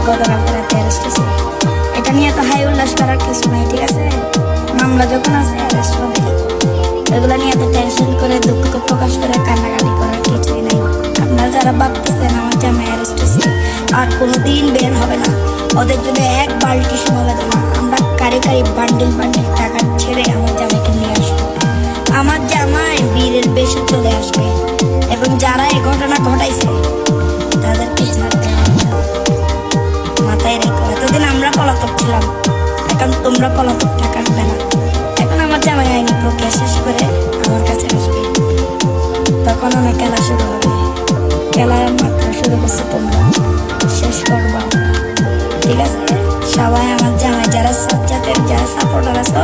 গতকালকে রাতে অ্যারেস্ট হয়েছে। এটা নিয়ে তো হাই উল্লাস করার কিছু নাই, ঠিক আছে? মামলা যখন আছে অ্যারেস্ট হবে, এগুলো নিয়ে এত টেনশন করে দুঃখ প্রকাশ করে কান্নাকাটি করার কিছুই নাই। আপনারা যারা ভাবতেছেন আমার জামাই অ্যারেস্ট হয়েছে আর কোনোদিন বের হবে না, ওদের জন্য এক বালতি সমবেদনা না, আমরা কারি কারি বান্ডিল বান্ডিল টাকা ছেড়ে আমার জামাইকে নিয়ে আসবো। আমার জামাই বীরের বেশে চলে আসবে এবং যারা এই ঘটনা ঘটাইছে তাদেরকে ছাড় দেওয়া হবে না। মাথায় রেখো, এতদিন আমরা পলাতক ছিলাম, এখন তোমরা পলাতক থাকার বেলা। এখন আমার জামাই আইনি প্রক্রিয়া শেষ করে আমার কাছে আসবে, তখন আমার খেলা শুরু হবে। খেলার মাত্রা শুরু করছে তোমরা, শেষ করবো আমরা, ঠিক আছে? সবাই আমার জামাই যারা সাজ্জাদের যারা সাপোর্টার আছো,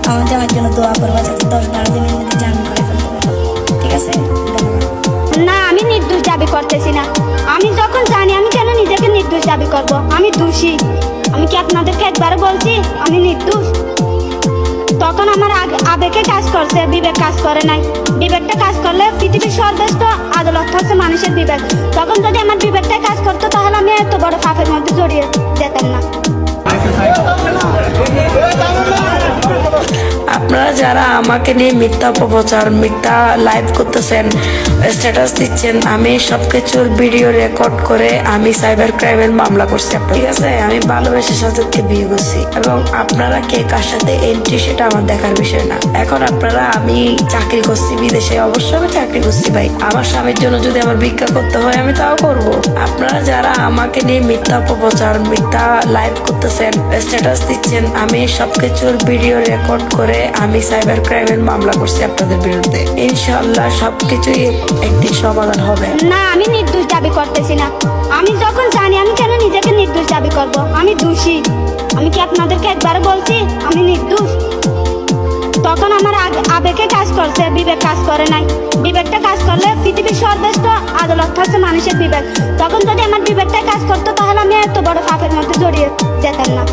আমার জামাইয়ের জন্য দোয়া করবা যাতে 10-12 দিনের মধ্যে জামিন করে ফেলতে পারো, ঠিক আছে? ধন্যবাদ। না, আমি নির্দোষ দাবি করতেছি না। আমি যখন জানি, আমি কেন নিজেকে নির্দোষ দাবি করব? আমি দোষী। আমি কি আপনাদেরকে একবার বলছি আমি নির্দোষ? তখন আমার আবেগে কাজ করছে, বিবেক কাজ করে নাই। বিবেকটা কাজ করলে পৃথিবীর সর্বশ্রেষ্ঠ আদালত হচ্ছে মানুষের বিবেক। তখন যদি আমার বিবেকটা কাজ করতো তাহলে আমি এত বড় পাপের মধ্যে জড়িয়ে যেতাম না। আপনারা যারা আমাকে নিয়ে মিথ্যা অপপ্রচার, মিথ্যা লাইভ করতেছেন, স্ট্যাটাস দিচ্ছেন, আমি সবকিছুর ভিডিও রেকর্ড করে আমি সাইবার ক্রাইমের মামলা করছি, ঠিক আছে? আমি ভালোবেসে সাজাদকে বিয়ে করছি এবং আপনারা কে কার সাথে এন্ট্রি সেটা আমার দেখার বিষয় না। এখন আপনারা, আমি চাকরি করছি বিদেশে, অবশ্যই আমি চাকরি করছি ভাই। আমার স্বামীর জন্য যদি আমার ভিক্ষা করতে হয় আমি তাও করব। আপনারা যারা আমাকে নিয়ে মিথ্যা অপপ্রচার, মিথ্যা লাইভ করতেছেন, স্ট্যাটাস দিচ্ছেন, আমি সবকিছুর ভিডিও রেকর্ড করে আমি সাইবার ক্রাইমের মামলা করছি আপনাদের বিরুদ্ধে। ইনশাআল্লাহ সবকিছুই একটি সমাধান হবে। না, আমি নির্দোষ দাবি করতেছি না। আমি যখন জানি, আমি কেন নিজেকে নির্দোষ দাবি করব? আমি দোষী। আমি কি আপনাদেরকে একবার বলছি আমি নির্দোষ? তখন আমার আবেগে কাজ করছে, বিবেক কাজ করে নাই। বিবেকটা কাজ করলে পৃথিবীর সর্বশ্রেষ্ঠ আদালত হচ্ছে মানুষের বিবেক। তখন যদি আমার বিবেকটা কাজ করতো তাহলে আমি এত বড় পাপের মধ্যে জড়িয়ে যেতাম না।